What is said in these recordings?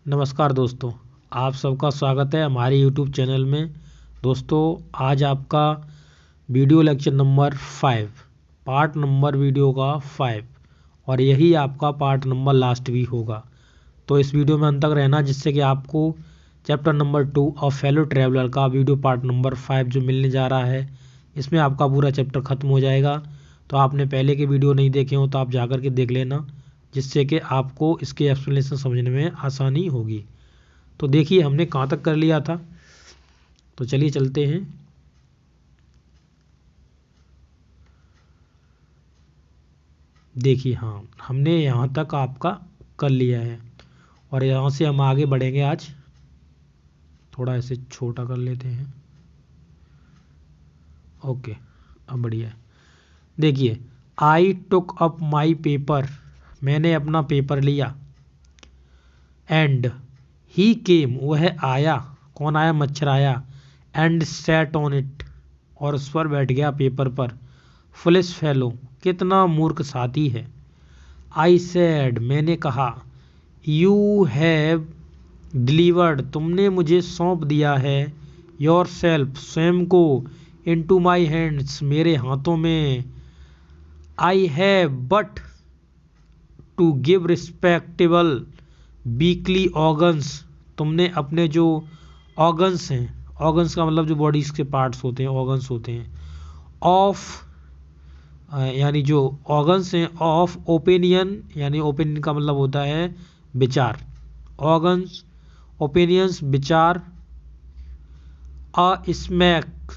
नमस्कार दोस्तों, आप सबका स्वागत है हमारे यूट्यूब चैनल में। दोस्तों, आज आपका video lecture number 5, part number video का 5 और यही आपका पार्ट नंबर लास्ट भी होगा। तो इस वीडियो में अंत तक रहना, जिससे कि आपको chapter number 2 of fellow traveller का वीडियो पार्ट नंबर 5 जो मिलने जा रहा है, इसमें आपका पूरा चैप्टर ख़त्म हो जाएगा। तो आपने पहले के वीडियो नहीं देखे हो तो आप जा कर के देख लेना, जिससे कि आपको इसके एक्सप्लेनेशन समझने में आसानी होगी। तो देखिए हमने कहाँ तक कर लिया था, तो चलिए चलते हैं। देखिए हाँ, हमने यहाँ तक आपका कर लिया है और यहाँ से हम आगे बढ़ेंगे। आज थोड़ा ऐसे छोटा कर लेते हैं। ओके, अब बढ़िया है। देखिए, आई टुक अप माई पेपर, मैंने अपना पेपर लिया। एंड ही केम, वह आया। कौन आया? मच्छर आया। एंड सैट ऑन इट, और उस पर बैठ गया, पेपर पर। फुलिश फेलो, कितना मूर्ख साथी है। आई सेड, मैंने कहा। यू हैव डिलीवर्ड, तुमने मुझे सौंप दिया है। योर सेल्फ, स्वयं को। इनटू माई हैंड्स, मेरे हाथों में। I have but to give respectable weekly organs, तुमने अपने जो ऑर्गन्स हैं, ऑर्गन्स का मतलब जो बॉडी के पार्ट्स होते हैं, ऑर्गन्स होते हैं, ऑफ यानी जो ऑर्गन्स हैं, ऑफ ओपिनियन, यानी ओपिनियन का मतलब होता है विचार। ऑर्गन्स, ओपिनियंस, विचार। अ स्मैक,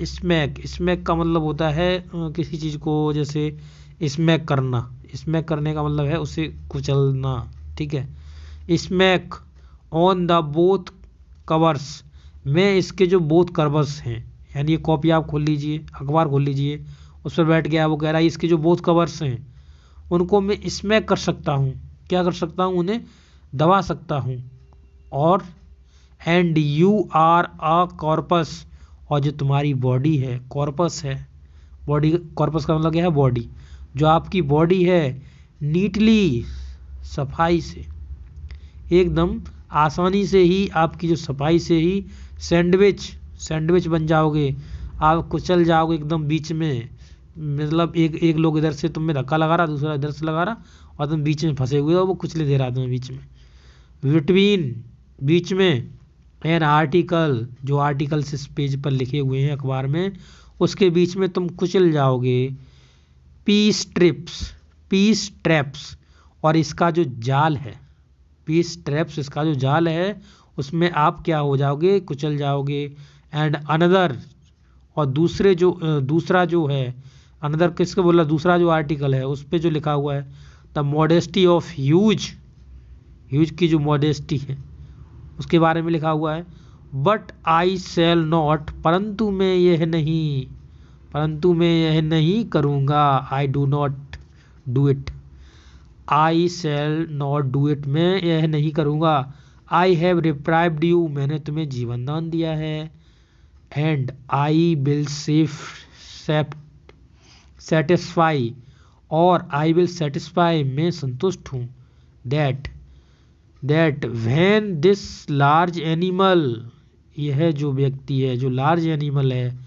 स्मैक, स्मैक का मतलब होता है किसी चीज़ को जैसे स्मैक करना। स्मैक करने का मतलब है उसे कुचलना, ठीक है। Smack on the both covers, में इसके जो बोथ कवर्स हैं, यानी ये कॉपी आप खोल लीजिए, अखबार खोल लीजिए, उस पर बैठ गया। वो कह रहा है इसके जो बोथ कवर्स हैं उनको मैं स्मैक कर सकता हूँ। क्या कर सकता हूँ? उन्हें दबा सकता हूँ। और and you are a corpus, और जो तुम्हारी बॉडी है, कॉर्पस है बॉडी। कॉर्पस का मतलब क्या है? बॉडी। जो आपकी बॉडी है, नीटली, सफाई से, एकदम आसानी से ही, आपकी जो सफाई से ही सैंडविच बन जाओगे। आप कुचल जाओगे एकदम बीच में, मतलब एक लोग इधर से तुम्हें धक्का लगा रहा, दूसरा इधर से लगा रहा, और तुम बीच में फंसे हुए हो, वो कुचले दे रहा तुम्हें बीच में। बिटवीन, बीच में। एन आर्टिकल, जो आर्टिकल्स इस पेज पर लिखे हुए हैं अखबार में, उसके बीच में तुम कुचल जाओगे। पीस ट्रैप्स, और इसका जो जाल है, पीस ट्रैप्स, इसका जो जाल है, उसमें आप क्या हो जाओगे? कुचल जाओगे। एंड अनदर, और दूसरा जो है, अनदर किसको बोला? दूसरा जो आर्टिकल है उस पे जो लिखा हुआ है, द मॉडेस्टी ऑफ ह्यूज की जो मॉडेस्टी है उसके बारे में लिखा हुआ है। बट आई शैल नॉट, परंतु मैं यह नहीं करूँगा। I do not do it, I shall not do it, मैं यह नहीं करूँगा। आई हैव डिप्राइव्ड यू, मैंने तुम्हें जीवन दान दिया है। एंड आई विल सेटिस्फाई, और आई विल सेटिस्फाई, मैं संतुष्ट हूँ। That when this large animal, यह जो व्यक्ति है, जो लार्ज एनिमल है,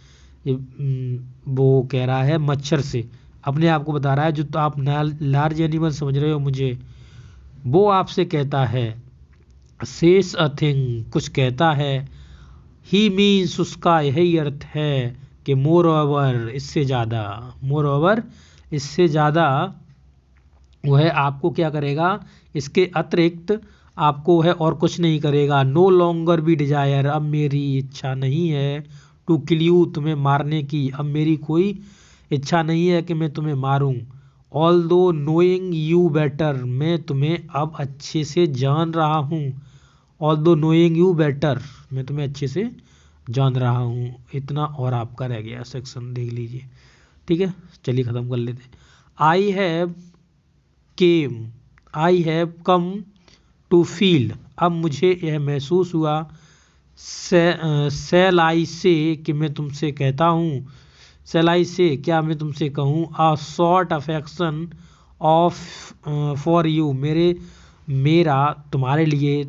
वो कह रहा है मच्छर से, अपने आप को बता रहा है, जो तो आप लार्ज एनिमल समझ रहे हो मुझे, वो आपसे कहता है। सेस अ थिंग, कुछ कहता है। ही मीन्स, उसका यही अर्थ है कि मोर ओवर, इससे ज़्यादा वह आपको क्या करेगा? इसके अतिरिक्त आपको वह और कुछ नहीं करेगा। नो लॉन्गर बी डिजायर, अब मेरी इच्छा नहीं है। टू किल यू, तुम्हें मारने की, अब मेरी कोई इच्छा नहीं है कि मैं तुम्हें मारूं। ऑल दो नोइंग यू बेटर, मैं तुम्हें अब अच्छे से जान रहा हूँ। ऑल दो नोइंग यू बेटर, मैं तुम्हें अच्छे से जान रहा हूँ। इतना और आपका रह गया सेक्शन, देख लीजिए, ठीक है। चलिए ख़त्म कर लेते हैं। I have come to feel, अब मुझे यह महसूस हुआ। सेल आई से, कि मैं तुमसे कहता हूँ। सेल आई से, क्या मैं तुमसे कहूँ? A short affection of for you, मेरा तुम्हारे लिए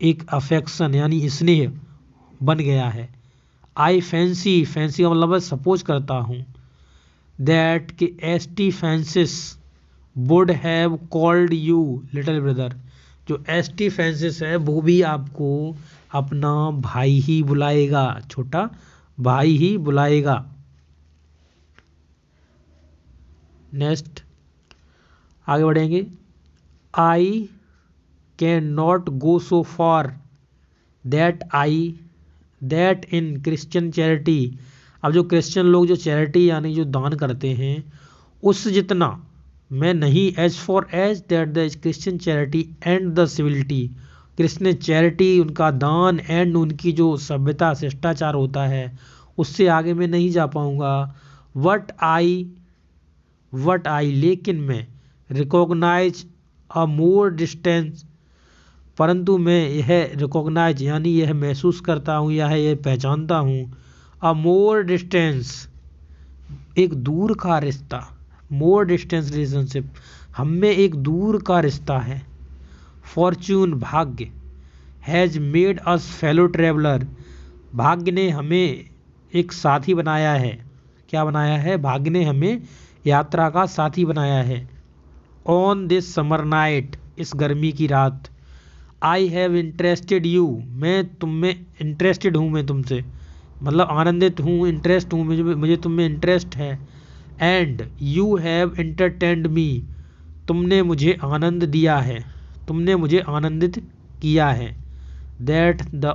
एक अफेक्शन यानी स्नेह बन गया है। आई फैंसी, फैंसी का मतलब है सपोज करता हूँ, दैट कि ST. Francis would have called you little brother, जो एस.टी. फ्रांसिस है वो भी आपको अपना भाई ही बुलाएगा, छोटा भाई ही बुलाएगा। नेक्स्ट आगे बढ़ेंगे। I can not go so far that in Christian charity. अब जो क्रिश्चियन लोग जो चैरिटी यानी जो दान करते हैं उस जितना मैं नहीं, as far as that the Christian charity and the civility, Christian charity उनका दान एंड उनकी जो सभ्यता शिष्टाचार होता है उससे आगे मैं नहीं जा पाऊंगा। वट आई लेकिन मैं रिकॉग्नाइज अ मोर डिस्टेंस, परंतु मैं यह रिकॉग्नाइज यानी यह महसूस करता हूँ या यह पहचानता हूँ, अ मोर डिस्टेंस एक दूर का रिश्ता, मोर डिस्टेंस रिलेशनशिप हम में एक दूर का रिश्ता है। फॉर्च्यून भाग्य, has made us fellow traveller, भाग्य ने हमें एक साथी बनाया है। क्या बनाया है? भाग्य ने हमें यात्रा का साथी बनाया है। ऑन दिस समर नाइट, इस गर्मी की रात, आई हैव इंटरेस्टेड यू, मैं तुम में इंटरेस्टेड हूँ, मैं तुमसे मतलब आनंदित हूँ, इंटरेस्ट हूँ, मुझे तुम में इंटरेस्ट है। एंड यू हैव एंटरटेन्ड मी, तुमने मुझे आनंद दिया है, तुमने मुझे आनंदित किया है। That the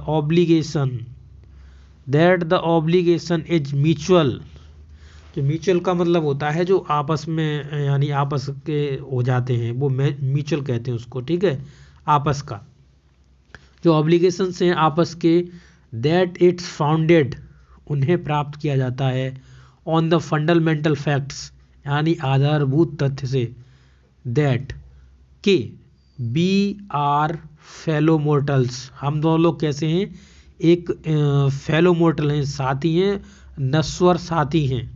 obligation is mutual, जो म्यूचुअल का मतलब होता है जो आपस में यानी आपस के हो जाते हैं वो म्यूचुअल कहते हैं उसको, ठीक है, आपस का जो ऑब्लिगेशंस हैं आपस के, दैट इट्स फाउंडेड उन्हें प्राप्त किया जाता है, ऑन द फंडामेंटल फैक्ट्स यानी आधारभूत तथ्य से, दैट के वी आर फेलो मोर्टल्स, हम दोनों लोग कैसे हैं? एक फेलो मोर्टल हैं, साथी हैं, नश्वर साथी हैं।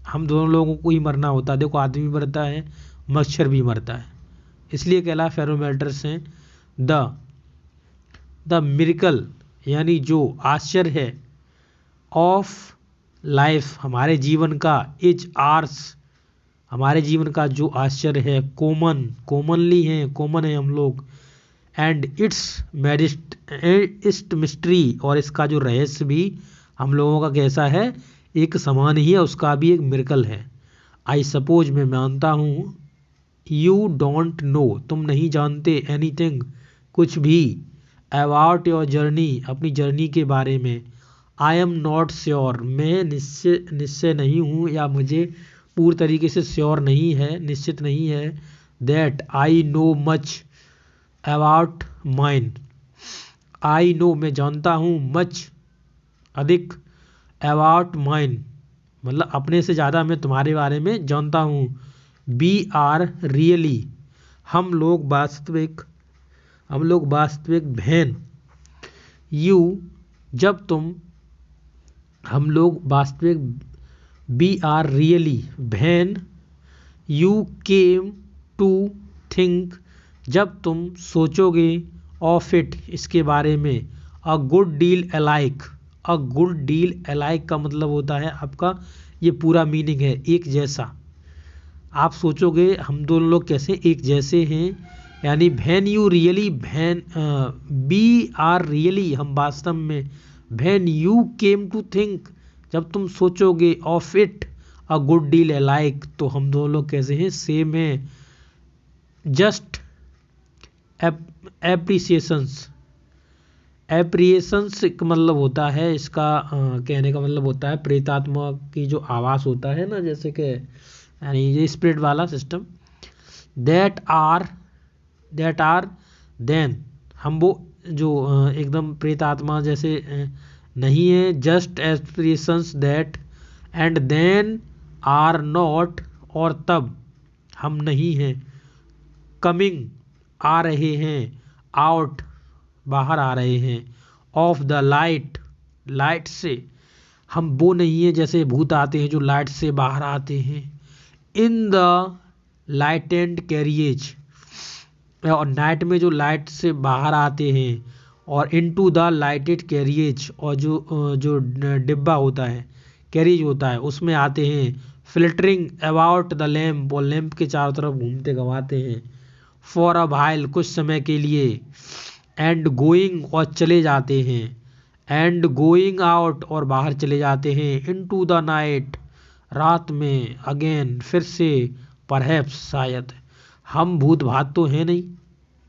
हम दोनों लोगों को ही मरना होता है, देखो आदमी मरता है, मच्छर भी मरता है, इसलिए कहला फेलो मोर्टल्स हैं। द मिरेकल यानी जो आश्चर्य है, ऑफ लाइफ हमारे जीवन का, इज आर्स हमारे जीवन का जो आश्चर्य है, कॉमनली है, कॉमन है हम लोग, एंड इट्स मिस्ट्री और इसका जो रहस्य भी हम लोगों का कैसा है? एक समान ही है, उसका भी एक मिरेकल है। आई सपोज मैं मानता हूँ, यू डोंट नो तुम नहीं जानते, एनीथिंग कुछ भी, अबाउट योर जर्नी अपनी जर्नी के बारे में। आई एम नॉट श्योर मैं निश्चय नहीं हूँ या मुझे पूरी तरीके से श्योर नहीं है, निश्चित नहीं है। That I know much about mine, I know मैं जानता हूँ, मच अधिक, अबाउट माइन मतलब अपने से ज़्यादा मैं तुम्हारे बारे में जानता हूँ। वी आर रियली हम लोग वास्तविक बहन, यू जब तुम, हम लोग वास्तविक, वी आर रियली बहन, यू केम टू थिंक जब तुम सोचोगे, ऑफ इट इसके बारे में, अ गुड डील अलाइक, अ गुड डील अलाइक का मतलब होता है आपका, ये पूरा मीनिंग है एक जैसा, आप सोचोगे हम दोनों लोग कैसे एक जैसे हैं, यानी when you really, when we are really हम वास्तव में, when you came to think जब तुम सोचोगे, of it a good deal alike तो हम दोनों लोग कैसे हैं? सेम हैं। जस्ट एप्रिसिएशंस का मतलब होता है इसका कहने का मतलब होता है प्रेतात्मा की जो आवास होता है ना, जैसे कि यानी ये स्पिरिट वाला सिस्टम। दैट आर देन हम वो जो एकदम प्रेतात्मा जैसे नहीं है। Just aspirations that and then are not और तब हम नहीं हैं। कमिंग आ रहे हैं, आउट बाहर आ रहे हैं, ऑफ द लाइट से हम वो नहीं है जैसे भूत आते हैं जो लाइट से बाहर आते हैं। इन द लाइटेंड कैरियज और नाइट में जो लाइट से बाहर आते हैं, और इनटू द लाइटेड कैरियज, और जो डिब्बा होता है, कैरिज होता है, उसमें आते हैं। फिल्टरिंग अबाउट द लैम्प, और लैम्प के चारों तरफ घूमते गवाते हैं। फॉर अ वाइल, कुछ समय के लिए। एंड गोइंग, और चले जाते हैं। एंड गोइंग आउट, और बाहर चले जाते हैं। इनटू द नाइट, रात में। अगेन, फिर से। परहैप्स, शायद। हम भूत भात तो हैं नहीं,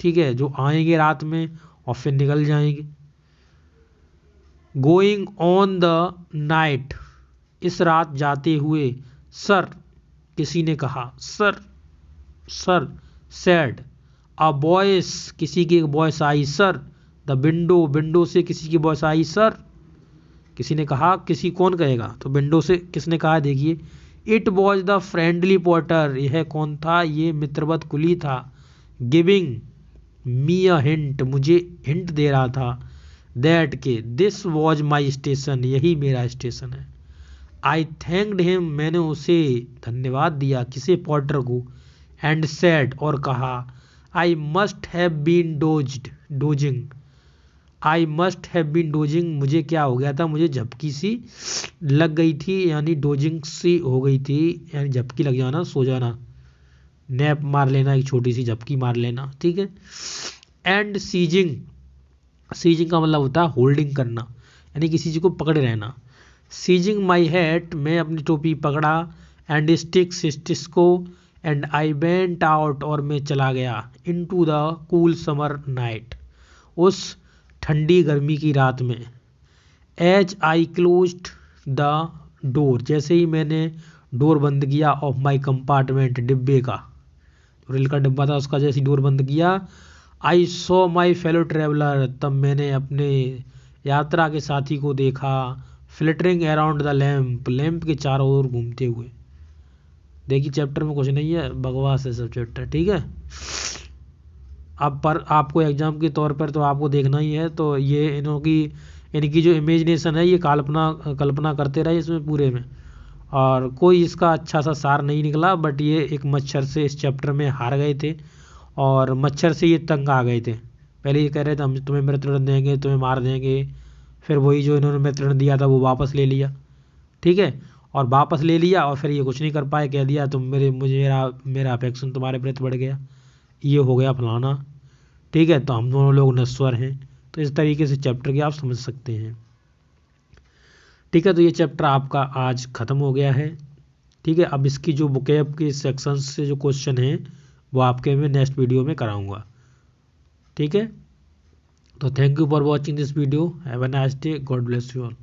ठीक है, जो आएंगे रात में और फिर निकल जाएंगे। गोइंग ऑन द नाइट, इस रात जाते हुए। सर, किसी ने कहा। Sir, sir. Sad, a voice, किसी की एक voice I. Sir, the window, window से किसी की वॉइस आई। सर, किसी ने कहा। किसी कौन कहेगा, तो विंडो से किसने कहा, देखिए। It was the friendly porter, यह कौन था, ये मित्रवत कुली था। गिविंग मी अ हिंट, मुझे हिंट दे रहा था। दैट के, दिस वॉज माई स्टेशन, यही मेरा स्टेशन है। आई थैंक्ड हिम, मैंने उसे धन्यवाद दिया, किसे, पोर्टर को। एंड सेड, और कहा। I must have been dozing. I must have been dozing, मुझे क्या हो गया था, मुझे झपकी सी लग गई थी, यानी डोजिंग सी हो गई थी, यानी झपकी लग जाना, सो जाना, नैप मार लेना, एक छोटी सी झपकी मार लेना, ठीक है। एंड सीजिंग, सीजिंग का मतलब होता है होल्डिंग करना, यानी किसी चीज़ को पकड़े रहना। सीजिंग माई हैट, मैं अपनी टोपी पकड़ा। एंड स्टिक्स को। एंड आई वेंट आउट, और मैं चला गया। Into the cool summer night, उस ठंडी गर्मी की रात में। As I closed the door, जैसे ही मैंने डोर बंद किया। ऑफ माई कंपार्टमेंट, डिब्बे का, रेल का डिब्बा था उसका, जैसे डोर बंद किया। I saw my fellow traveller, तब मैंने अपने यात्रा के साथी को देखा। Flittering around the lamp, lamp के चारों ओर घूमते हुए। देखिए चैप्टर में कुछ नहीं है, बकवास है सब चैप्टर, ठीक है। अब पर आपको एग्जाम के तौर पर तो आपको देखना ही है, तो ये इनकी जो इमेजिनेशन है, ये कल्पना करते रहे इसमें पूरे में। और कोई इसका अच्छा सा सार नहीं निकला, बट ये एक मच्छर से इस चैप्टर में हार गए थे, और मच्छर से ये तंग आ गए थे। पहले ये कह रहे थे हम तुम्हें मृत्यु देंगे, तुम्हें मार देंगे, फिर वही जो इन्होंने मृत्यु दिया था वो वापस ले लिया, ठीक है। और वापस ले लिया, और फिर ये कुछ नहीं कर पाए, कह दिया तुम मेरा अफेक्शन तुम्हारे प्रति बढ़ गया, ये हो गया फलाना, ठीक है, तो हम दोनों लोग नश्वर हैं। तो इस तरीके से चैप्टर की आप समझ सकते हैं, ठीक है। तो ये चैप्टर आपका आज ख़त्म हो गया है, ठीक है। अब इसकी जो बुकैब के सेक्शन से जो क्वेश्चन हैं वो आपके मैं नेक्स्ट वीडियो में कराऊंगा, ठीक है। तो thank you for watching this video, have a nice day, God bless you all.